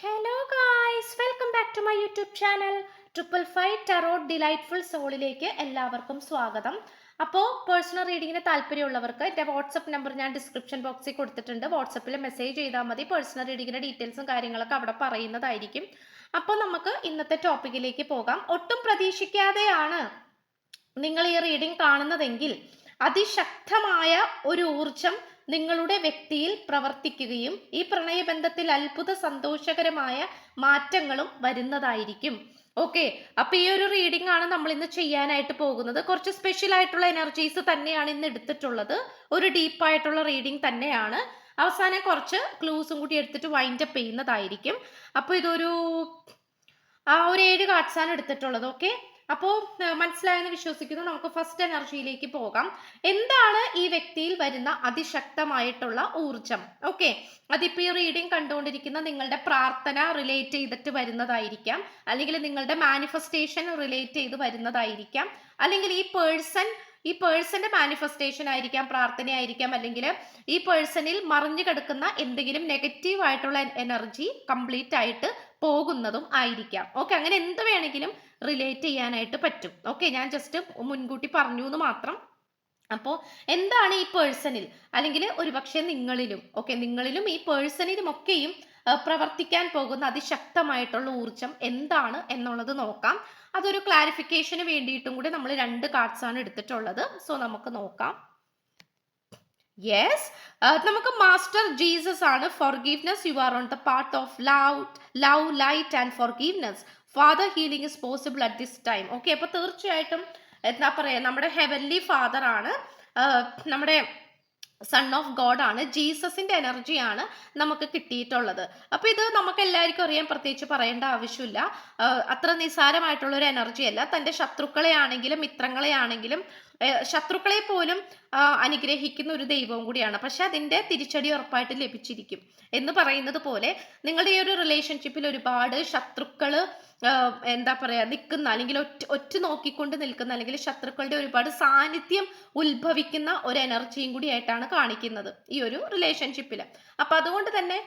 Hello guys, welcome back to my YouTube channel triple five tarot delightful സോളിലേക്ക് എല്ലാവർക്കും സ്വാഗതം. അപ്പോൾ പേഴ്സണൽ റീഡിങ്ങിന് താല്പര്യമുള്ളവർക്ക് എൻ്റെ വാട്സപ്പ് നമ്പർ ഞാൻ ഡിസ്ക്രിപ്ഷൻ ബോക്സിൽ കൊടുത്തിട്ടുണ്ട്. വാട്സപ്പിൽ മെസ്സേജ് ചെയ്താൽ മതി. പേഴ്സണൽ റീഡിങ്ങിൻ്റെ ഡീറ്റെയിൽസും കാര്യങ്ങളൊക്കെ അവിടെ പറയുന്നതായിരിക്കും. അപ്പോൾ നമുക്ക് ഇന്നത്തെ ടോപ്പിക്കിലേക്ക് പോകാം. ഒട്ടും പ്രതീക്ഷിക്കാതെയാണ് നിങ്ങൾ ഈ റീഡിംഗ് കാണുന്നതെങ്കിൽ അതിശക്തമായ ഒരു ഊർജം നിങ്ങളുടെ വ്യക്തിയിൽ പ്രവർത്തിക്കുകയും ഈ പ്രണയബന്ധത്തിൽ അത്ഭുത സന്തോഷകരമായ മാറ്റങ്ങളും വരുന്നതായിരിക്കും. ഓക്കെ, അപ്പൊ ഈ ഒരു റീഡിംഗ് ആണ് നമ്മൾ ഇന്ന് ചെയ്യാനായിട്ട് പോകുന്നത്. കുറച്ച് സ്പെഷ്യൽ ആയിട്ടുള്ള എനർജീസ് തന്നെയാണ് ഇന്ന് എടുത്തിട്ടുള്ളത്. ഒരു ഡീപ്പായിട്ടുള്ള റീഡിംഗ് തന്നെയാണ്. അവസാനം കുറച്ച് ക്ലൂസും കൂടി എടുത്തിട്ട് വൈൻഡ് അപ്പ് ചെയ്യുന്നതായിരിക്കും. അപ്പൊ ഇതൊരു ഒരു 7 കാർഡ്സ് ആണ് എടുത്തിട്ടുള്ളത്. ഓക്കെ, അപ്പോൾ മനസ്സിലായെന്ന് വിശ്വസിക്കുന്നു. നമുക്ക് ഫസ്റ്റ് എനർജിയിലേക്ക് പോകാം. എന്താണ് ഈ വ്യക്തിയിൽ വരുന്ന അതിശക്തമായിട്ടുള്ള ഊർജം? ഓക്കെ, അതിപ്പോൾ ഈ റീഡിംഗ് കണ്ടുകൊണ്ടിരിക്കുന്ന നിങ്ങളുടെ പ്രാർത്ഥന റിലേറ്റ് ചെയ്തിട്ട് വരുന്നതായിരിക്കാം, അല്ലെങ്കിൽ നിങ്ങളുടെ മാനിഫെസ്റ്റേഷൻ റിലേറ്റ് ചെയ്ത് വരുന്നതായിരിക്കാം, അല്ലെങ്കിൽ ഈ പേഴ്സന്റെ മാനിഫെസ്റ്റേഷൻ ആയിരിക്കാം, പ്രാർത്ഥനയായിരിക്കാം, അല്ലെങ്കിൽ ഈ പേഴ്സണിൽ മറിഞ്ഞു കിടക്കുന്ന എന്തെങ്കിലും നെഗറ്റീവ് ആയിട്ടുള്ള എനർജി കംപ്ലീറ്റ് ആയിട്ട് പോകുന്നതും ആയിരിക്കാം. ഓക്കെ, അങ്ങനെ എന്ത് വേണമെങ്കിലും റിലേറ്റ് ചെയ്യാനായിട്ട് പറ്റും. ഓക്കെ, ഞാൻ ജസ്റ്റ് മുൻകൂട്ടി പറഞ്ഞു എന്ന് മാത്രം. അപ്പോൾ എന്താണ് ഈ പേഴ്സണിൽ, അല്ലെങ്കിൽ ഒരുപക്ഷെ നിങ്ങളിലും, ഓക്കെ, നിങ്ങളിലും ഈ പേഴ്സണിലും ഒക്കെയും പ്രവർത്തിക്കാൻ പോകുന്ന അതിശക്തമായിട്ടുള്ള ഊർജം എന്താണ് എന്നുള്ളത് നോക്കാം. അതൊരു ക്ലാരിഫിക്കേഷന് വേണ്ടിയിട്ടും കൂടി നമ്മൾ 2 കാർഡ്സ് ആണ് എടുത്തിട്ടുള്ളത്. സോ നമുക്ക് നോക്കാം. യെസ്, നമുക്ക് മാസ്റ്റർ ജീസസ് ആണ്. Forgiveness, you are on the part of love, light and forgiveness. Father healing is possible at this time. Okay, അപ്പൊ തീർച്ചയായിട്ടും എന്താ പറയാ, നമ്മുടെ ഹെവൻലി ഫാദർ ആണ്, നമ്മുടെ സൺ ഓഫ് ഗോഡ് ആണ്, ജീസസിന്റെ എനർജിയാണ് നമുക്ക് കിട്ടിയിട്ടുള്ളത്. അപ്പൊ ഇത് നമുക്ക് എല്ലാവർക്കും അറിയാം, പ്രത്യേകിച്ച് പറയേണ്ട ആവശ്യമില്ല. അത്ര നിസ്സാരമായിട്ടുള്ള ഒരു എനർജി അല്ല. തന്റെ ശത്രുക്കളെ ആണെങ്കിലും മിത്രങ്ങളെ ആണെങ്കിലും ശത്രുക്കളെ പോലും അനുഗ്രഹിക്കുന്ന ഒരു ദൈവവും കൂടിയാണ്. പക്ഷെ അതിന്റെ തിരിച്ചടി ഉറപ്പായിട്ട് ലഭിച്ചിരിക്കും എന്ന് പറയുന്നത് പോലെ നിങ്ങളുടെ ഈ ഒരു റിലേഷൻഷിപ്പിൽ ഒരുപാട് ശത്രുക്കള് എന്താ പറയാ നിൽക്കുന്ന, അല്ലെങ്കിൽ ഒറ്റ നോക്കിക്കൊണ്ട് നിൽക്കുന്ന, അല്ലെങ്കിൽ ശത്രുക്കളുടെ ഒരുപാട് സാന്നിധ്യം ഉത്ഭവിക്കുന്ന ഒരു എനർജിയും കൂടി ആയിട്ടാണ് കാണിക്കുന്നത് ഈ ഒരു റിലേഷൻഷിപ്പിൽ. അപ്പൊ അതുകൊണ്ട് തന്നെ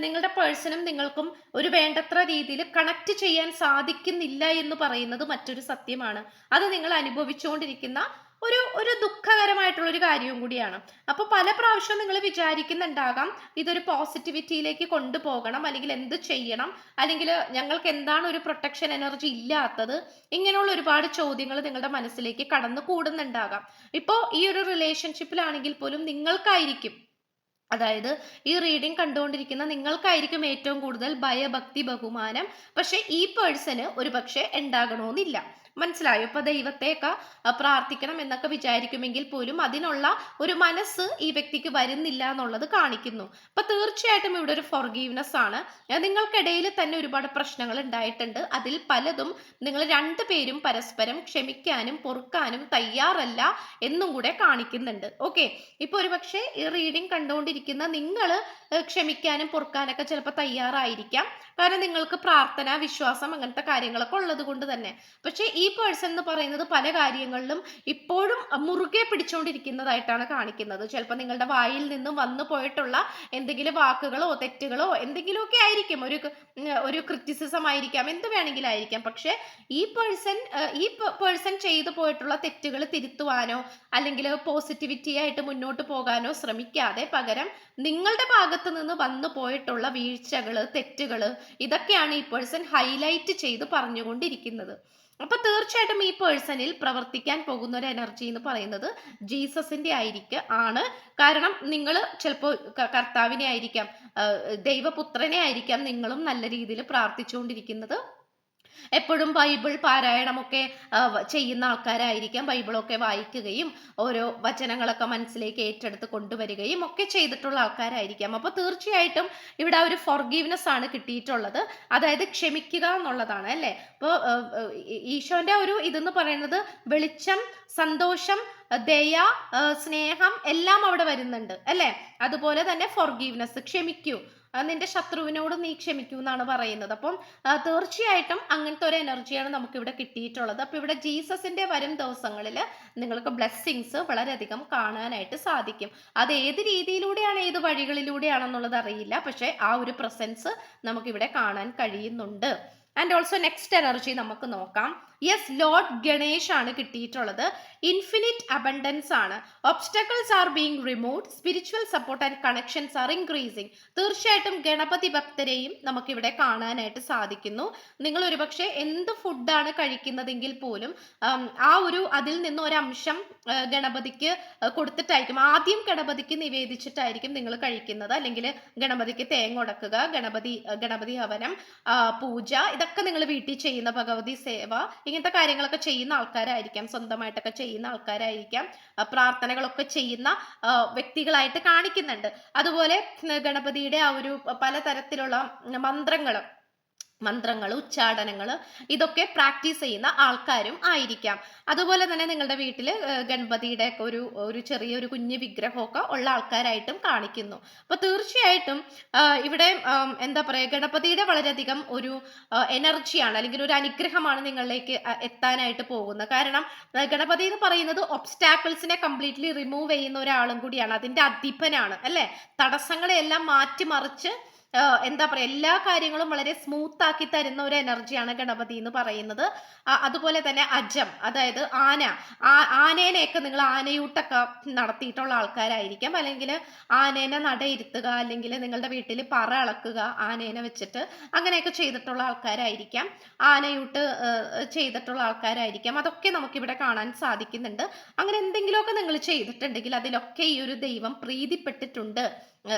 നിങ്ങളുടെ പേഴ്സണും നിങ്ങൾക്കും ഒരു വേണ്ടത്ര രീതിയിൽ കണക്ട് ചെയ്യാൻ സാധിക്കുന്നില്ല എന്ന് പറയുന്നത് മറ്റൊരു സത്യമാണ്. അത് നിങ്ങൾ അനുഭവിച്ചുകൊണ്ടിരിക്കുന്ന ഒരു ദുഃഖകരമായിട്ടുള്ള ഒരു കാര്യവും കൂടിയാണ്. അപ്പൊ പല പ്രാവശ്യവും നിങ്ങൾ വിചാരിക്കുന്നുണ്ടാകാം ഇതൊരു പോസിറ്റിവിറ്റിയിലേക്ക് കൊണ്ടുപോകണം, അല്ലെങ്കിൽ എന്ത് ചെയ്യണം, അല്ലെങ്കിൽ ഞങ്ങൾക്ക് എന്താണ് ഒരു പ്രൊട്ടക്ഷൻ എനർജി ഇല്ലാത്തത്, ഇങ്ങനെയുള്ള ഒരുപാട് ചോദ്യങ്ങൾ നിങ്ങളുടെ മനസ്സിലേക്ക് കടന്നു കൂടുന്നുണ്ടാകാം. ഇപ്പോൾ ഈ ഒരു റിലേഷൻഷിപ്പിലാണെങ്കിൽ പോലും നിങ്ങൾക്കായിരിക്കും, അതായത് ഈ റീഡിംഗ് കണ്ടുകൊണ്ടിരിക്കുന്ന നിങ്ങൾക്കായിരിക്കും ഏറ്റവും കൂടുതൽ ഭയഭക്തി ബഹുമാനം. പക്ഷെ ഈ പേഴ്സണ് ഒരു പക്ഷെ ഉണ്ടാകണമെന്നില്ല. മനസ്സിലായോ? ഇപ്പൊ ദൈവത്തെയൊക്കെ പ്രാർത്ഥിക്കണം എന്നൊക്കെ വിചാരിക്കുമെങ്കിൽ പോലും അതിനുള്ള ഒരു മനസ്സ് ഈ വ്യക്തിക്ക് വരുന്നില്ല എന്നുള്ളത് കാണിക്കുന്നു. അപ്പൊ തീർച്ചയായിട്ടും ഇവിടെ ഒരു ഫോർഗീവ്നെസ് ആണ്. നിങ്ങൾക്കിടയിൽ തന്നെ ഒരുപാട് പ്രശ്നങ്ങൾ ഉണ്ടായിട്ടുണ്ട്. അതിൽ പലതും നിങ്ങൾ രണ്ടുപേരും പരസ്പരം ക്ഷമിക്കാനും പൊറുക്കാനും തയ്യാറല്ല എന്നും കൂടെ കാണിക്കുന്നുണ്ട്. ഓക്കെ, ഇപ്പൊ ഒരുപക്ഷെ ഈ റീഡിംഗ് കണ്ടുകൊണ്ടിരിക്കുന്ന നിങ്ങൾ ക്ഷമിക്കാനും പൊറുക്കാനൊക്കെ ചിലപ്പോൾ തയ്യാറായിരിക്കാം, കാരണം നിങ്ങൾക്ക് പ്രാർത്ഥന, വിശ്വാസം, അങ്ങനത്തെ കാര്യങ്ങളൊക്കെ ഉള്ളത് കൊണ്ട് തന്നെ. പക്ഷെ ഈ പേഴ്സൺ എന്ന് പറയുന്നത് പല കാര്യങ്ങളിലും ഇപ്പോഴും മുറുകെ പിടിച്ചുകൊണ്ടിരിക്കുന്നതായിട്ടാണ് കാണിക്കുന്നത്. ചിലപ്പോൾ നിങ്ങളുടെ വായിൽ നിന്നും വന്നു പോയിട്ടുള്ള എന്തെങ്കിലും വാക്കുകളോ തെറ്റുകളോ എന്തെങ്കിലുമൊക്കെ ആയിരിക്കും, ഒരു ക്രിറ്റിസിസം ആയിരിക്കാം, എന്ത് വേണമെങ്കിലും ആയിരിക്കാം. പക്ഷെ ഈ പേഴ്സൺ ചെയ്തു പോയിട്ടുള്ള തെറ്റുകൾ തിരുത്തുവാനോ അല്ലെങ്കിൽ പോസിറ്റിവിറ്റി ആയിട്ട് മുന്നോട്ട് പോകാനോ ശ്രമിക്കാതെ പകരം നിങ്ങളുടെ ഭാഗത്ത് നിന്ന് വന്നു പോയിട്ടുള്ള വീഴ്ചകള്, തെറ്റുകള്, ഇതൊക്കെയാണ് ഈ പേഴ്സൺ ഹൈലൈറ്റ് ചെയ്ത് പറഞ്ഞുകൊണ്ടിരിക്കുന്നത്. അപ്പൊ തീർച്ചയായിട്ടും ഈ പേഴ്സണിൽ പ്രവർത്തിക്കാൻ പോകുന്ന ഒരു എനർജി എന്ന് പറയുന്നത് ജീസസിന്റെ ആണ്. കാരണം നിങ്ങൾ ചിലപ്പോൾ കർത്താവിനെ ആയിരിക്കാം, ദൈവപുത്രനെ ആയിരിക്കാം നിങ്ങളും നല്ല രീതിയിൽ പ്രാർത്ഥിച്ചുകൊണ്ടിരിക്കുന്നത്. എപ്പോഴും ബൈബിൾ പാരായണമൊക്കെ ചെയ്യുന്ന ആൾക്കാരായിരിക്കാം. ബൈബിളൊക്കെ വായിക്കുകയും ഓരോ വചനങ്ങളൊക്കെ മനസ്സിലേക്ക് ഏറ്റെടുത്ത് കൊണ്ടുവരികയും ഒക്കെ ചെയ്തിട്ടുള്ള ആൾക്കാരായിരിക്കാം. അപ്പോൾ തീർച്ചയായിട്ടും ഇവിടെ ഒരു ഫോർഗീവ്നെസ് ആണ് കിട്ടിയിട്ടുള്ളത്, അതായത് ക്ഷമിക്കുക എന്നുള്ളതാണ് അല്ലേ. അപ്പോൾ ഈശോന്റെ ഒരു ഇതെന്ന് പറയുന്നത് വെളിച്ചം, സന്തോഷം, ദയ, സ്നേഹം എല്ലാം അവിടെ വരുന്നുണ്ട് അല്ലേ. അതുപോലെ തന്നെ ഫോർഗീവ്നെസ്, ക്ഷമിക്കൂ, നിന്റെ ശത്രുവിനോട് നീ ക്ഷമിക്കൂ എന്നാണ് പറയുന്നത്. അപ്പം തീർച്ചയായിട്ടും അങ്ങനത്തെ ഒരു എനർജിയാണ് നമുക്കിവിടെ കിട്ടിയിട്ടുള്ളത്. അപ്പൊ ഇവിടെ ജീസസിന്റെ വരും ദിവസങ്ങളിൽ നിങ്ങൾക്ക് ബ്ലെസ്സിങ്സ് വളരെയധികം കാണാനായിട്ട് സാധിക്കും. അത് ഏത് രീതിയിലൂടെയാണ്, ഏത് വഴികളിലൂടെയാണെന്നുള്ളത് അറിയില്ല, പക്ഷെ ആ ഒരു പ്രസൻസ് നമുക്കിവിടെ കാണാൻ കഴിയുന്നുണ്ട്. ആൻഡ് ഓൾസോ നെക്സ്റ്റ് എനർജി നമുക്ക് നോക്കാം. യെസ്, ലോർഡ് ഗണേഷ് ആണ് കിട്ടിയിട്ടുള്ളത്. ഇൻഫിനിറ്റ് അബണ്ടൻസ് ആണ്. Obstacles are being removed. Spiritual support and connections R increasing. തീർച്ചയായിട്ടും ഗണപതി ഭക്തരെയും നമുക്കിവിടെ കാണാനായിട്ട് സാധിക്കുന്നു. നിങ്ങൾ ഒരുപക്ഷെ എന്ത് ഫുഡാണ് കഴിക്കുന്നതെങ്കിൽ പോലും ആ ഒരു അതിൽ നിന്ന് ഒരംശം ഗണപതിക്ക് കൊടുത്തിട്ടായിരിക്കും, ആദ്യം ഗണപതിക്ക് നിവേദിച്ചിട്ടായിരിക്കും നിങ്ങൾ കഴിക്കുന്നത്. അല്ലെങ്കിൽ ഗണപതിക്ക് തേങ്ങ ഉടക്കുക, ഗണപതി ഹവനം, പൂജ, ഇതൊക്കെ നിങ്ങൾ വീട്ടിൽ ചെയ്യുന്ന ഭഗവതി സേവ, ഇങ്ങനത്തെ കാര്യങ്ങളൊക്കെ ചെയ്യുന്ന ആൾക്കാരായിരിക്കാം, സ്വന്തമായിട്ടൊക്കെ ചെയ്യുന്ന ആൾക്കാരായിരിക്കാം, പ്രാർത്ഥനകളൊക്കെ ചെയ്യുന്ന വ്യക്തികളായിട്ട് കാണിക്കുന്നുണ്ട്. അതുപോലെ ഗണപതിയുടെ ആ ഒരു പലതരത്തിലുള്ള മന്ത്രങ്ങൾ, ഉച്ചാടനങ്ങൾ, ഇതൊക്കെ പ്രാക്ടീസ് ചെയ്യുന്ന ആൾക്കാരും ആയിരിക്കാം. അതുപോലെ തന്നെ നിങ്ങളുടെ വീട്ടിൽ ഗണപതിയുടെ ഒരു ചെറിയൊരു കുഞ്ഞു വിഗ്രഹമൊക്കെ ഉള്ള ആൾക്കാരായിട്ടും കാണിക്കുന്നു. അപ്പൊ തീർച്ചയായിട്ടും ഇവിടെ എന്താ പറയുക, ഗണപതിയുടെ വളരെയധികം ഒരു എനർജിയാണ്, അല്ലെങ്കിൽ ഒരു അനുഗ്രഹമാണ് നിങ്ങളിലേക്ക് എത്താനായിട്ട് പോകുന്നത്. കാരണം ഗണപതി എന്ന് പറയുന്നത് ഒബ്സ്റ്റാക്കിൾസിനെ കംപ്ലീറ്റ്ലി റിമൂവ് ചെയ്യുന്ന ഒരാളും കൂടിയാണ്, അതിന്റെ അധിപനാണ് അല്ലെ. തടസ്സങ്ങളെല്ലാം മാറ്റിമറിച്ച് എന്താ പറയുക, എല്ലാ കാര്യങ്ങളും വളരെ സ്മൂത്ത് ആക്കി തരുന്ന ഒരു എനർജിയാണ് ഗണപതി എന്ന് പറയുന്നത്. അതുപോലെ തന്നെ അജം, അതായത് ആനേനെയൊക്കെ നിങ്ങൾ ആനയൂട്ടൊക്കെ നടത്തിയിട്ടുള്ള ആൾക്കാരായിരിക്കാം, അല്ലെങ്കിൽ ആനേനെ നടയിരുത്തുക, അല്ലെങ്കിൽ നിങ്ങളുടെ വീട്ടിൽ പറ അളക്കുക ആനേനെ വെച്ചിട്ട്, അങ്ങനെയൊക്കെ ചെയ്തിട്ടുള്ള ആൾക്കാരായിരിക്കാം, ആനയൂട്ട് ചെയ്തിട്ടുള്ള ആൾക്കാരായിരിക്കാം. അതൊക്കെ നമുക്കിവിടെ കാണാൻ സാധിക്കുന്നുണ്ട്. അങ്ങനെ എന്തെങ്കിലുമൊക്കെ നിങ്ങൾ ചെയ്തിട്ടുണ്ടെങ്കിൽ അതിലൊക്കെ ഈ ഒരു ദൈവം പ്രീതിപ്പെട്ടിട്ടുണ്ട്,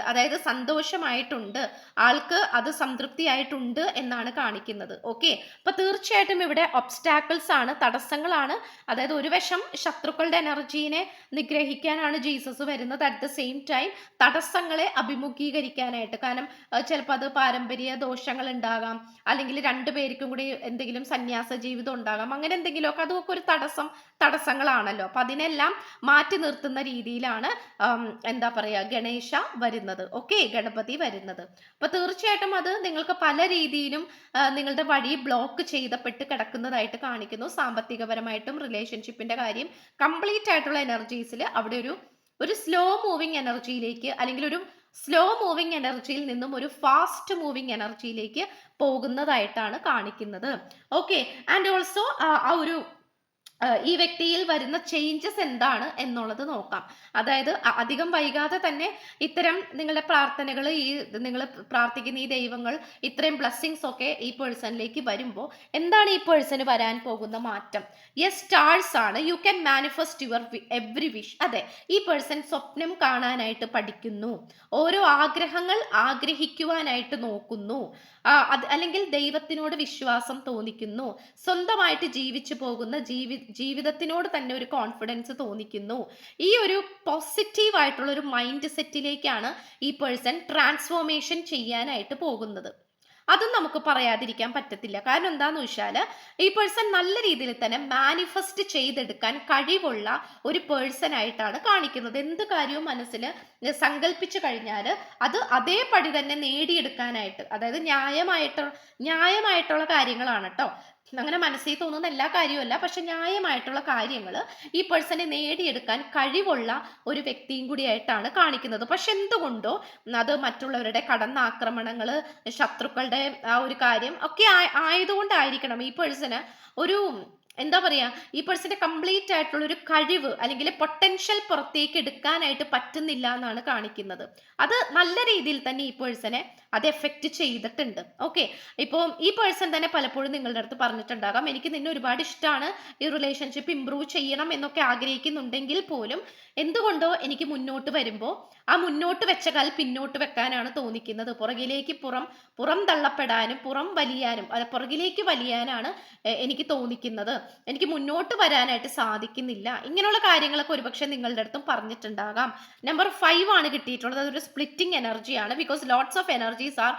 അതായത് സന്തോഷമായിട്ടുണ്ട്, ആൾക്ക് അത് സംതൃപ്തിയായിട്ടുണ്ട് എന്നാണ് കാണിക്കുന്നത്. ഓക്കെ, അപ്പൊ തീർച്ചയായിട്ടും ഇവിടെ ഒബ്സ്റ്റാക്കിൾസ് ആണ്, തടസ്സങ്ങളാണ്. അതായത് ഒരു വശം ശത്രുക്കളുടെ എനർജീനെ നിഗ്രഹിക്കാനാണ് ജീസസ് വരുന്നത്, അറ്റ് ദ സെയിം ടൈം തടസ്സങ്ങളെ അഭിമുഖീകരിക്കാനായിട്ട്. കാരണം ചിലപ്പോൾ അത് പാരമ്പര്യ ദോഷങ്ങൾ ഉണ്ടാകാം, അല്ലെങ്കിൽ രണ്ടുപേർക്കും കൂടി എന്തെങ്കിലും സന്യാസ ജീവിതം ഉണ്ടാകാം, അങ്ങനെ എന്തെങ്കിലുമൊക്കെ, അതൊക്കെ ഒരു തടസ്സങ്ങളാണല്ലോ. അപ്പൊ അതിനെല്ലാം മാറ്റി നിർത്തുന്ന രീതിയിലാണ് എന്താ പറയാ ഗണേശ വരുന്നത്. ഓക്കെ, ഗണപതി വരുന്നത്. അപ്പൊ തീർച്ചയായിട്ടും അത് നിങ്ങൾക്ക് പല രീതിയിലും നിങ്ങളുടെ വഴി ബ്ലോക്ക് ചെയ്തപ്പെട്ട് കിടക്കുന്നതായിട്ട് കാണിക്കുന്നു. സാമ്പത്തികപരമായിട്ടും റിലേഷൻഷിപ്പിന്റെ കാര്യം, കംപ്ലീറ്റ് ആയിട്ടുള്ള എനർജീസിൽ അവിടെ ഒരു സ്ലോ മൂവിങ് എനർജിയിലേക്ക്, അല്ലെങ്കിൽ ഒരു സ്ലോ മൂവിങ് എനർജിയിൽ നിന്നും ഒരു ഫാസ്റ്റ് മൂവിങ് എനർജിയിലേക്ക് പോകുന്നതായിട്ടാണ് കാണിക്കുന്നത്. ഓക്കെ, ആൻഡ് ഓൾസോ ആ ഒരു ഈ വ്യക്തിയിൽ വരുന്ന ചേഞ്ചസ് എന്താണ് എന്നുള്ളത് നോക്കാം. അതായത് അധികം വൈകാതെ തന്നെ ഇത്തരം നിങ്ങളുടെ പ്രാർത്ഥനകൾ, നിങ്ങൾ പ്രാർത്ഥിക്കുന്ന ഈ ദൈവങ്ങൾ, ഇത്രയും ബ്ലെസ്സിങ്സ് ഒക്കെ ഈ പേഴ്സണിലേക്ക് വരുമ്പോൾ എന്താണ് ഈ പേഴ്സണ് വരാൻ പോകുന്ന മാറ്റം? യെസ്, സ്റ്റാർസ് ആണ്. You can manifest your every wish. അതെ, ഈ പേഴ്സൺ സ്വപ്നം കാണാനായിട്ട് പഠിക്കുന്നു, ഓരോ ആഗ്രഹങ്ങൾ ആഗ്രഹിക്കുവാനായിട്ട് നോക്കുന്നു, അല്ലെങ്കിൽ ദൈവത്തിനോട് വിശ്വാസം തോന്നിക്കുന്നു, സ്വന്തമായിട്ട് ജീവിച്ചു പോകുന്ന ജീവിതത്തിനോട് തന്നെ ഒരു കോൺഫിഡൻസ് തോന്നിക്കുന്നു. ഈ ഒരു പോസിറ്റീവ് ആയിട്ടുള്ള ഒരു മൈൻഡ് സെറ്റിലേക്കാണ് ഈ പേഴ്സൺ ട്രാൻസ്ഫോർമേഷൻ ചെയ്യാനായിട്ട് പോകുന്നത്. അതും നമുക്ക് പറയാതിരിക്കാൻ പറ്റത്തില്ല. കാരണം എന്താന്ന് വെച്ചാൽ ഈ പേഴ്സൺ നല്ല രീതിയിൽ തന്നെ മാനിഫെസ്റ്റ് ചെയ്തെടുക്കാൻ കഴിവുള്ള ഒരു പേഴ്സൺ ആയിട്ടാണ് കാണിക്കുന്നത്. എന്ത് കാര്യവും മനസ്സിൽ സങ്കല്പിച്ചു കഴിഞ്ഞാൽ അത് അതേപടി തന്നെ നേടിയെടുക്കാനായിട്ട്, അതായത് ന്യായമായിട്ടുള്ള കാര്യങ്ങളാണ് കേട്ടോ, അങ്ങനെ മനസ്സിൽ തോന്നുന്ന എല്ലാ കാര്യമല്ല, പക്ഷെ ന്യായമായിട്ടുള്ള കാര്യങ്ങൾ ഈ പേഴ്സണെ നേടിയെടുക്കാൻ കഴിവുള്ള ഒരു വ്യക്തിയും കൂടിയായിട്ടാണ് കാണിക്കുന്നത്. പക്ഷെ എന്തുകൊണ്ടോ അത് മറ്റുള്ളവരുടെ കടന്നാക്രമണങ്ങൾ, ശത്രുക്കളുടെ ആ ഒരു കാര്യം ഒക്കെ ആയതുകൊണ്ടായിരിക്കണം ഈ പേഴ്സണ് ഒരു എന്താ പറയാ, ഈ പേഴ്സന്റെ കംപ്ലീറ്റ് ആയിട്ടുള്ള ഒരു കഴിവ് അല്ലെങ്കിൽ പൊട്ടൻഷ്യൽ പുറത്തേക്ക് എടുക്കാനായിട്ട് പറ്റുന്നില്ല എന്നാണ് കാണിക്കുന്നത്. അത് നല്ല രീതിയിൽ തന്നെ ഈ പേഴ്സനെ അത് എഫക്റ്റ് ചെയ്തിട്ടുണ്ട്. ഓക്കെ, ഇപ്പോൾ ഈ പേഴ്സൺ തന്നെ പലപ്പോഴും നിങ്ങളുടെ അടുത്ത് പറഞ്ഞിട്ടുണ്ടാകാം, എനിക്ക് നിന്നെ ഒരുപാട് ഇഷ്ടമാണ്, ഈ റിലേഷൻഷിപ്പ് ഇമ്പ്രൂവ് ചെയ്യണം എന്നൊക്കെ ആഗ്രഹിക്കുന്നുണ്ടെങ്കിൽ പോലും എന്തുകൊണ്ടോ എനിക്ക് മുന്നോട്ട് വരുമ്പോൾ ആ മുന്നോട്ട് വെച്ച കാൽ പിന്നോട്ട് വെക്കാനാണ് തോന്നിക്കുന്നത്. പുറം തള്ളപ്പെടാനും പുറകിലേക്ക് വലിയാനാണ് എനിക്ക് തോന്നിക്കുന്നത്, എനിക്ക് മുന്നോട്ട് വരാനായിട്ട് സാധിക്കുന്നില്ല. ഇങ്ങനെയുള്ള കാര്യങ്ങളൊക്കെ ഒരുപക്ഷെ നിങ്ങളുടെ അടുത്തും പറഞ്ഞിട്ടുണ്ടാകാം. നമ്പർ 5 ആണ് കിട്ടിയിട്ടുള്ളത്. അതൊരു സ്പ്ലിറ്റിംഗ് എനർജിയാണ്. Because lots of energies are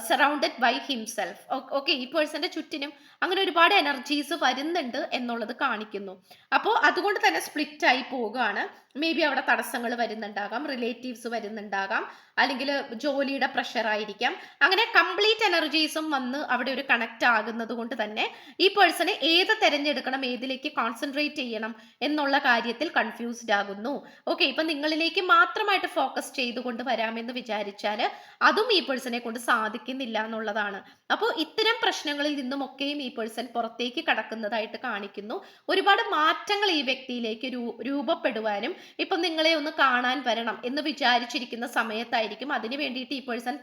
surrounded by himself. Okay, ഈ പേഴ്സന്റെ ചുറ്റിനും അങ്ങനെ ഒരുപാട് എനർജീസ് വരുന്നുണ്ട് എന്നുള്ളത് കാണിക്കുന്നു. അപ്പോൾ അതുകൊണ്ട് തന്നെ സ്പ്ലിറ്റ് ആയി പോവുകയാണ്. മേ ബി അവിടെ തടസ്സങ്ങൾ വരുന്നുണ്ടാകാം, റിലേറ്റീവ്സ് വരുന്നുണ്ടാകാം, അല്ലെങ്കിൽ ജോലിയുടെ പ്രഷർ ആയിരിക്കാം. അങ്ങനെ കംപ്ലീറ്റ് എനർജീസും വന്ന് അവിടെ ഒരു കണക്ട് ആകുന്നത് കൊണ്ട് തന്നെ ഈ പേഴ്സണ് ഏത് തിരഞ്ഞെടുക്കണം, ഏതിലേക്ക് കോൺസെൻട്രേറ്റ് ചെയ്യണം എന്നുള്ള കാര്യത്തിൽ കൺഫ്യൂസ്ഡ് ആകുന്നു. ഓക്കെ, ഇപ്പൊ നിങ്ങളിലേക്ക് മാത്രമായിട്ട് ഫോക്കസ് ചെയ്തുകൊണ്ട് വരാമെന്ന് വിചാരിച്ചാൽ അതും ഈ പേഴ്സണെ കൊണ്ട് സാധിക്കുന്നില്ല എന്നുള്ളതാണ്. അപ്പോൾ ഇത്തരം പ്രശ്നങ്ങളിൽ നിന്നുമൊക്കെയും ഈ പേഴ്സൺ പുറത്തേക്ക് കടക്കുന്നതായിട്ട് കാണിക്കുന്നു. ഒരുപാട് മാറ്റങ്ങൾ ഈ വ്യക്തിയിലേക്ക് രൂപപ്പെടുവാനും ഇപ്പൊ നിങ്ങളെ ഒന്ന് കാണാൻ വരണം എന്ന് വിചാരിച്ചിരിക്കുന്ന സമയത്തായിരിക്കും, അതിന് വേണ്ടിയിട്ട് ഈ പേഴ്സൺ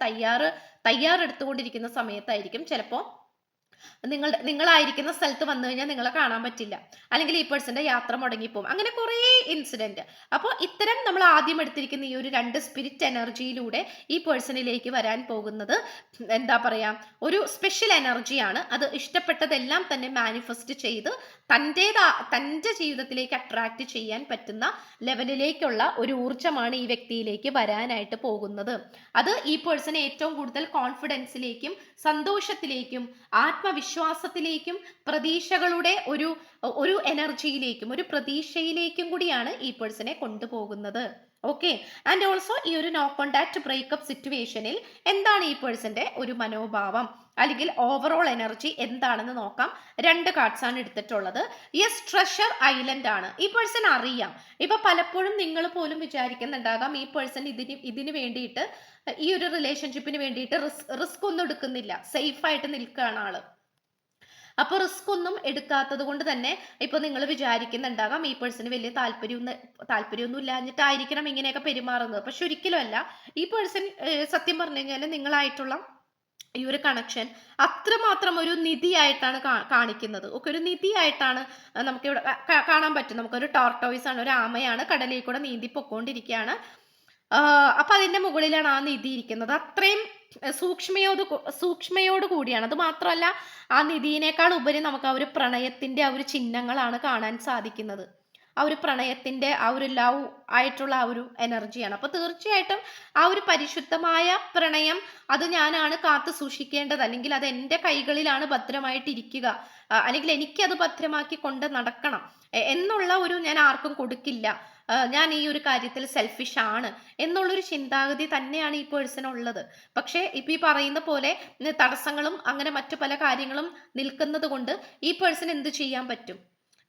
തയ്യാറെടുത്തുകൊണ്ടിരിക്കുന്ന സമയത്തായിരിക്കും ചിലപ്പോൾ നിങ്ങളായിരിക്കുന്ന സ്ഥലത്ത് വന്നു കഴിഞ്ഞാൽ നിങ്ങളെ കാണാൻ പറ്റില്ല, അല്ലെങ്കിൽ ഈ പേഴ്സന്റെ യാത്ര മുടങ്ങിപ്പോകും. അങ്ങനെ കുറേ ഇൻസിഡന്റ്. അപ്പോൾ ഇത്തരം നമ്മൾ ആദ്യം എടുത്തിരിക്കുന്ന ഈ ഒരു 2 സ്പിരിറ്റ് എനർജിയിലൂടെ ഈ പേഴ്സണിലേക്ക് വരാൻ പോകുന്നത് എന്താ പറയാ, ഒരു സ്പെഷ്യൽ എനർജിയാണ്. അത് ഇഷ്ടപ്പെട്ടതെല്ലാം തന്നെ മാനിഫെസ്റ്റ് ചെയ്ത് തൻ്റെ ജീവിതത്തിലേക്ക് അട്രാക്ട് ചെയ്യാൻ പറ്റുന്ന ലെവലിലേക്കുള്ള ഒരു ഊർജ്ജമാണ് ഈ വ്യക്തിയിലേക്ക് വരാനായിട്ട് പോകുന്നത്. അത് ഈ പേഴ്സണെ ഏറ്റവും കൂടുതൽ കോൺഫിഡൻസിലേക്കും സന്തോഷത്തിലേക്കും ആത്മവിശ്വാസത്തിലേക്കും പ്രതീക്ഷകളുടെ ഒരു എനർജിയിലേക്കും ഒരു പ്രതീക്ഷയിലേക്കും കൂടിയാണ് ഈ പേഴ്സണെ കൊണ്ടുപോകുന്നത്. ഓക്കെ, ആൻഡ് ഓൾസോ ഈ ഒരു നോ കോണ്ടാക്ട് ബ്രേക്കപ്പ് സിറ്റുവേഷനിൽ എന്താണ് ഈ പേഴ്സന്റെ ഒരു മനോഭാവം അല്ലെങ്കിൽ ഓവറോൾ എനർജി എന്താണെന്ന് നോക്കാം. 2 കാർഡ്സ് ആണ് എടുത്തിട്ടുള്ളത്. യെസ്, ട്രഷർ ഐലൻഡ് ആണ്. ഈ പേഴ്സൺ അറിയാം. ഇപ്പൊ പലപ്പോഴും നിങ്ങൾ പോലും വിചാരിക്കുന്നുണ്ടാകാം ഈ പേഴ്സൺ ഇതിന് വേണ്ടിയിട്ട്, ഈ ഒരു റിലേഷൻഷിപ്പിന് വേണ്ടിയിട്ട് റിസ്ക് ഒന്നും എടുക്കുന്നില്ല, സേഫ് ആയിട്ട് നിൽക്കുകയാണ് ആള്. അപ്പൊ റിസ്ക് ഒന്നും എടുക്കാത്തത് കൊണ്ട് തന്നെ ഇപ്പൊ നിങ്ങൾ വിചാരിക്കുന്നുണ്ടാകാം ഈ പേഴ്സണ് വലിയ താല്പര്യമൊന്നും ഇല്ലാഞ്ഞിട്ടായിരിക്കണം ഇങ്ങനെയൊക്കെ പെരുമാറുന്നത്. പക്ഷെ ഒരിക്കലും അല്ല. ഈ പേഴ്സൺ സത്യം പറഞ്ഞു കഴിഞ്ഞാൽ നിങ്ങളായിട്ടുള്ള ഈ ഒരു കണക്ഷൻ അത്രമാത്രം ഒരു നിധിയായിട്ടാണ് കാണിക്കുന്നത്. ഒക്കെ ഒരു നിധിയായിട്ടാണ് നമുക്കിവിടെ കാണാൻ പറ്റും. നമുക്കൊരു ടോർട്ടോയിസ് ആണ്, ഒരു ആമയാണ്, കടലിൽ കൂടെ നീന്തി പൊക്കോണ്ടിരിക്കുകയാണ്. അപ്പൊ അതിന്റെ മുകളിലാണ് ആ നിധി ഇരിക്കുന്നത്. അത്രയും സൂക്ഷ്മയോട് കൂടിയാണ്. അത് മാത്രമല്ല, ആ നിധിയേക്കാൾ ഉപരി നമുക്ക് ആ ഒരു പ്രണയത്തിന്റെ ആ ഒരു ചിഹ്നങ്ങളാണ് കാണാൻ സാധിക്കുന്നത്. ആ ഒരു പ്രണയത്തിന്റെ ആ ഒരു ലവ് ആയിട്ടുള്ള ആ ഒരു എനർജിയാണ്. അപ്പൊ തീർച്ചയായിട്ടും ആ ഒരു പരിശുദ്ധമായ പ്രണയം അത് ഞാനാണ് കാത്തു സൂക്ഷിക്കേണ്ടത്, അല്ലെങ്കിൽ അത് എൻ്റെ കൈകളിലാണ് ഭദ്രമായിട്ട് ഇരിക്കുക, അല്ലെങ്കിൽ എനിക്കത് ഭദ്രമാക്കി കൊണ്ട് നടക്കണം എന്നുള്ള ഒരു, ഞാൻ ആർക്കും കൊടുക്കില്ല, ഞാൻ ഈ ഒരു കാര്യത്തിൽ സെൽഫിഷ് ആണ് എന്നുള്ളൊരു ചിന്താഗതി തന്നെയാണ് ഈ പേഴ്സൺ ഉള്ളത്. പക്ഷേ ഇപ്പൊ ഈ പറയുന്ന പോലെ തടസ്സങ്ങളും അങ്ങനെ മറ്റു പല കാര്യങ്ങളും നിൽക്കുന്നത് കൊണ്ട് ഈ പേഴ്സൺ എന്ത് ചെയ്യാൻ പറ്റും,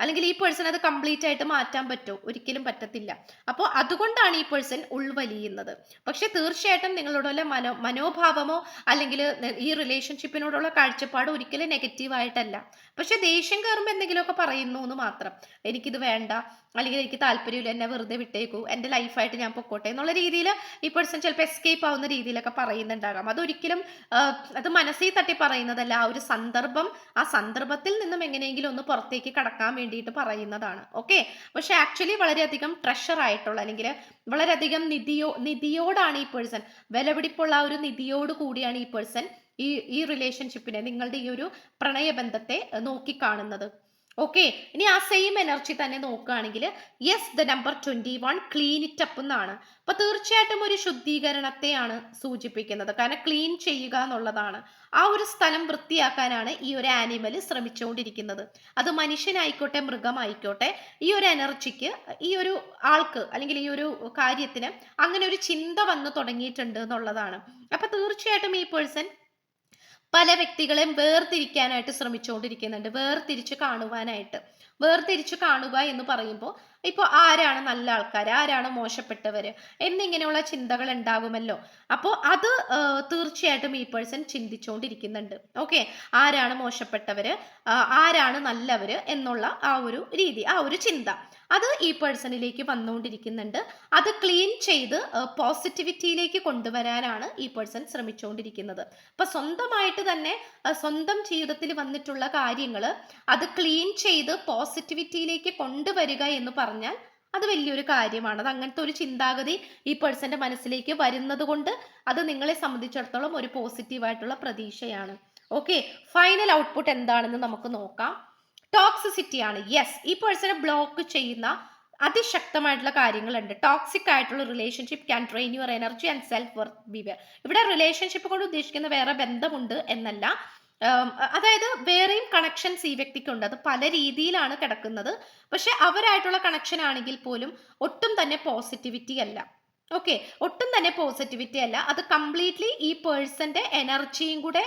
അല്ലെങ്കിൽ ഈ പേഴ്സൺ അത് കംപ്ലീറ്റ് ആയിട്ട് മാറ്റാൻ പറ്റുമോ? ഒരിക്കലും പറ്റത്തില്ല. അപ്പോൾ അതുകൊണ്ടാണ് ഈ പേഴ്സൺ ഉൾവലിയുന്നത്. പക്ഷെ തീർച്ചയായിട്ടും നിങ്ങളോടുള്ള മനോഭാവമോ അല്ലെങ്കിൽ ഈ റിലേഷൻഷിപ്പിനോടുള്ള കാഴ്ചപ്പാടോ ഒരിക്കലും നെഗറ്റീവ് ആയിട്ടല്ല. പക്ഷെ ദേഷ്യം കയറുമ്പോൾ എന്തെങ്കിലുമൊക്കെ പറയുന്നു എന്ന് മാത്രം. എനിക്കിത് വേണ്ട, അല്ലെങ്കിൽ എനിക്ക് താല്പര്യമില്ല, എന്നെ വെറുതെ വിട്ടേക്കൂ, എൻ്റെ ലൈഫായിട്ട് ഞാൻ പൊക്കോട്ടെ എന്നുള്ള രീതിയിൽ ഈ പേഴ്സൺ ചിലപ്പോൾ എസ്കേപ്പ് ആവുന്ന രീതിയിലൊക്കെ പറയുന്നുണ്ടാകാം. അതൊരിക്കലും അത് മനസ്സിൽ തട്ടി പറയുന്നതല്ല. ആ സന്ദർഭത്തിൽ നിന്നും എങ്ങനെയെങ്കിലും ഒന്ന് പുറത്തേക്ക് കടക്കാൻ വേണ്ടിയിട്ട് പറയുന്നതാണ്. ഓക്കെ, പക്ഷെ ആക്ച്വലി വളരെയധികം ട്രഷർ ആയിട്ടുള്ള, അല്ലെങ്കിൽ വളരെയധികം നിധിയോടാണ് ഈ പേഴ്സൺ, വിലപിടിപ്പുള്ള ആ ഒരു നിധിയോട് കൂടിയാണ് ഈ പേഴ്സൺ ഈ റിലേഷൻഷിപ്പിനെ, നിങ്ങളുടെ ഈ ഒരു പ്രണയബന്ധത്തെ നോക്കിക്കാണുന്നത്. ഓക്കെ, ഇനി ആ സെയിം എനർജി തന്നെ നോക്കുകയാണെങ്കിൽ yes, the number 21 clean it up എന്നാണ്. അപ്പൊ തീർച്ചയായിട്ടും ഒരു ശുദ്ധീകരണത്തെയാണ് സൂചിപ്പിക്കുന്നത്. കാരണം ക്ലീൻ ചെയ്യുക എന്നുള്ളതാണ്. ആ ഒരു സ്ഥലം വൃത്തിയാക്കാനാണ് ഈ ഒരു ആനിമൽ ശ്രമിച്ചുകൊണ്ടിരിക്കുന്നത്. അത് മനുഷ്യനായിക്കോട്ടെ മൃഗമായിക്കോട്ടെ, ഈ ഒരു എനർജിക്ക്, ഈ ഒരു ആൾക്ക് അല്ലെങ്കിൽ ഈ ഒരു കാര്യത്തിന് അങ്ങനെ ഒരു ചിന്ത വന്നു തുടങ്ങിയിട്ടുണ്ട് എന്നുള്ളതാണ്. അപ്പൊ തീർച്ചയായിട്ടും ഈ പേഴ്സൺ പല വ്യക്തികളെയും വേർതിരിക്കാനായിട്ട് ശ്രമിച്ചുകൊണ്ടിരിക്കുന്നുണ്ട്, വേർതിരിച്ചു കാണുക എന്ന് പറയുമ്പോൾ ഇപ്പോൾ ആരാണ് നല്ല ആൾക്കാർ, ആരാണ് മോശപ്പെട്ടവര് എന്നിങ്ങനെയുള്ള ചിന്തകൾ ഉണ്ടാകുമല്ലോ. അപ്പോൾ അത് തീർച്ചയായിട്ടും ഈ പേഴ്സൺ ചിന്തിച്ചുകൊണ്ടിരിക്കുന്നുണ്ട്. ഓക്കെ, ആരാണ് മോശപ്പെട്ടവര്, ആരാണ് നല്ലവര് എന്നുള്ള ആ ഒരു രീതി, ആ ഒരു ചിന്ത അത് ഈ പേഴ്സണിലേക്ക് വന്നുകൊണ്ടിരിക്കുന്നുണ്ട്. അത് ക്ലീൻ ചെയ്ത് പോസിറ്റിവിറ്റിയിലേക്ക് കൊണ്ടുവരാനാണ് ഈ പേഴ്സൺ ശ്രമിച്ചുകൊണ്ടിരിക്കുന്നത്. അപ്പൊ സ്വന്തമായിട്ട് തന്നെ സ്വന്തം ജീവിതത്തിൽ വന്നിട്ടുള്ള കാര്യങ്ങൾ അത് ക്ലീൻ ചെയ്ത് പോസിറ്റിവിറ്റിയിലേക്ക് കൊണ്ടുവരിക എന്ന് പറഞ്ഞാൽ അത് വലിയൊരു കാര്യമാണ്. അത് അങ്ങനത്തെ ഒരു ചിന്താഗതി ഈ പേഴ്സന്റെ മനസ്സിലേക്ക് വരുന്നത് കൊണ്ട് അത് നിങ്ങളെ സംബന്ധിച്ചിടത്തോളം ഒരു പോസിറ്റീവായിട്ടുള്ള പ്രതീക്ഷയാണ്. ഓക്കെ, ഫൈനൽ ഔട്ട്പുട്ട് എന്താണെന്ന് നമുക്ക് നോക്കാം. ടോക്സിസിറ്റി ആണ്. യെസ്, ഈ പേഴ്സണെ ബ്ലോക്ക് ചെയ്യുന്ന അതിശക്തമായിട്ടുള്ള കാര്യങ്ങളുണ്ട്. ടോക്സിക് ആയിട്ടുള്ള relationship can drain your energy and self worth. Beware. ഇവിടെ റിലേഷൻഷിപ്പ് കൊണ്ട് ഉദ്ദേശിക്കുന്ന വേറെ ബന്ധമുണ്ട് എന്നല്ല. അതായത് വേറെയും കണക്ഷൻസ് ഈ വ്യക്തിക്കുണ്ട്. അത് പല രീതിയിലാണ് കിടക്കുന്നത്. പക്ഷെ അവരായിട്ടുള്ള കണക്ഷൻ ആണെങ്കിൽ പോലും ഒട്ടും തന്നെ പോസിറ്റിവിറ്റി അല്ല. ഓക്കെ, ഒട്ടും തന്നെ പോസിറ്റിവിറ്റി അല്ല. അത് കംപ്ലീറ്റ്ലി ഈ പേഴ്സന്റെ എനർജിയും കൂടെ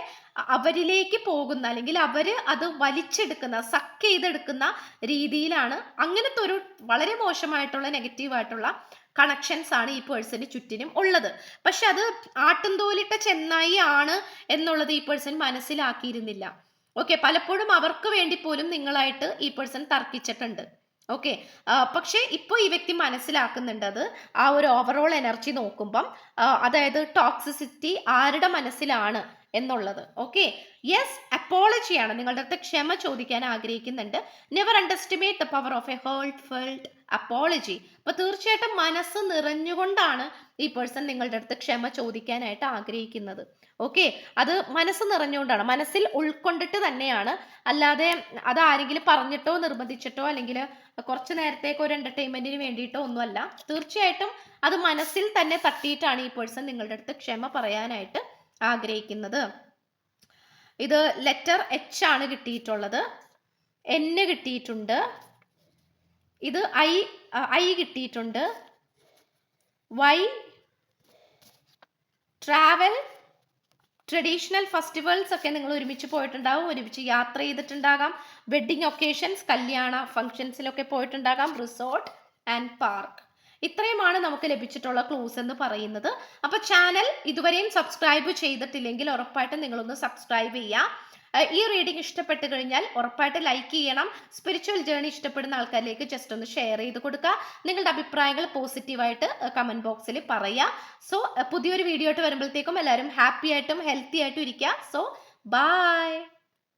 അവരിലേക്ക് പോകുന്ന, അല്ലെങ്കിൽ അവര് അത് വലിച്ചെടുക്കുന്ന, സക്ക് ചെയ്തെടുക്കുന്ന രീതിയിലാണ്. അങ്ങനത്തെ ഒരു വളരെ മോശമായിട്ടുള്ള നെഗറ്റീവായിട്ടുള്ള കണക്ഷൻസ് ആണ് ഈ പേഴ്സന് ചുറ്റിനും ഉള്ളത്. പക്ഷെ അത് ആട്ടുംതോലിട്ട ചെന്നായി ആണ് എന്നുള്ളത് ഈ പേഴ്സൺ മനസ്സിലാക്കിയിരുന്നില്ല. ഓക്കെ, പലപ്പോഴും അവർക്ക് വേണ്ടി പോലും നിങ്ങളായിട്ട് ഈ പേഴ്സൺ തർക്കിച്ചിട്ടുണ്ട്. ഓക്കെ, പക്ഷേ ഇപ്പോൾ ഈ വ്യക്തി മനസ്സിലാക്കുന്നുണ്ട് അത്. ആ ഒരു ഓവറോൾ എനർജി നോക്കുമ്പം അതായത് ടോക്സിസിറ്റി ആരുടെ മനസ്സിലാണ് എന്നുള്ളത്. ഓക്കെ, യെസ്, അപ്പോളജിയാണ്. നിങ്ങളുടെ അടുത്ത് ക്ഷമ ചോദിക്കാൻ ആഗ്രഹിക്കുന്നുണ്ട്. Never underestimate the power of a heartfelt apology. അപ്പൊ തീർച്ചയായിട്ടും മനസ്സ് നിറഞ്ഞുകൊണ്ടാണ് ഈ പേഴ്സൺ നിങ്ങളുടെ അടുത്ത് ക്ഷമ ചോദിക്കാനായിട്ട് ആഗ്രഹിക്കുന്നത്. ഓക്കെ, അത് മനസ്സ് നിറഞ്ഞുകൊണ്ടാണ്, മനസ്സിൽ ഉൾക്കൊണ്ടിട്ട് തന്നെയാണ്. അല്ലാതെ അത് ആരെങ്കിലും പറഞ്ഞിട്ടോ നിർബന്ധിച്ചിട്ടോ അല്ലെങ്കിൽ കുറച്ച് നേരത്തേക്ക് ഒരു എന്റർടൈൻമെന്റിന് വേണ്ടിയിട്ടോ ഒന്നുമല്ല. തീർച്ചയായിട്ടും അത് മനസ്സിൽ തന്നെ തട്ടിയിട്ടാണ് ഈ പേഴ്സൺ നിങ്ങളുടെ അടുത്ത് ക്ഷമ പറയാനായിട്ട് ആഗ്രഹിക്കുന്നത്. ഇത് ലെറ്റർ എച്ച് ആണ് കിട്ടിയിട്ടുള്ളത്, എൻ കിട്ടിയിട്ടുണ്ട്, ഇത് ഐ കിട്ടിയിട്ടുണ്ട്, വൈ, ട്രാവൽ, ട്രഡീഷണൽ ഫെസ്റ്റിവൽസ് ഒക്കെ നിങ്ങൾ ഒരുമിച്ച് പോയിട്ടുണ്ടാകും, ഒരുമിച്ച് യാത്ര ചെയ്തിട്ടുണ്ടാകാം, വെഡിങ് ഒക്കേഷൻസ്, കല്യാണ ഫംഗ്ഷൻസിലൊക്കെ പോയിട്ടുണ്ടാകാം, റിസോർട്ട് ആൻഡ് പാർക്ക്. ഇത്രയുമാണ് നമുക്ക് ലഭിച്ചിട്ടുള്ള ക്ലൂസ് എന്ന് പറയുന്നത്. അപ്പൊ ചാനൽ ഇതുവരെയും സബ്സ്ക്രൈബ് ചെയ്തിട്ടില്ലെങ്കിൽ ഉറപ്പായിട്ടും നിങ്ങളൊന്ന് സബ്സ്ക്രൈബ് ചെയ്യുക. ഈ റീഡിംഗ് ഇഷ്ടപ്പെട്ട് കഴിഞ്ഞാൽ ഉറപ്പായിട്ട് ലൈക്ക് ചെയ്യണം. സ്പിരിച്വൽ ജേർണി ഇഷ്ടപ്പെടുന്ന ആൾക്കാരിലേക്ക് ജസ്റ്റ് ഒന്ന് ഷെയർ ചെയ്ത് കൊടുക്കുക. നിങ്ങളുടെ അഭിപ്രായങ്ങൾ പോസിറ്റീവായിട്ട് കമന്റ് ബോക്സിൽ പറയുക. സോ പുതിയൊരു വീഡിയോ ആയിട്ട് വരുമ്പോഴത്തേക്കും എല്ലാവരും ഹാപ്പി ആയിട്ടും ഹെൽത്തി ആയിട്ടും ഇരിക്കുക. So by.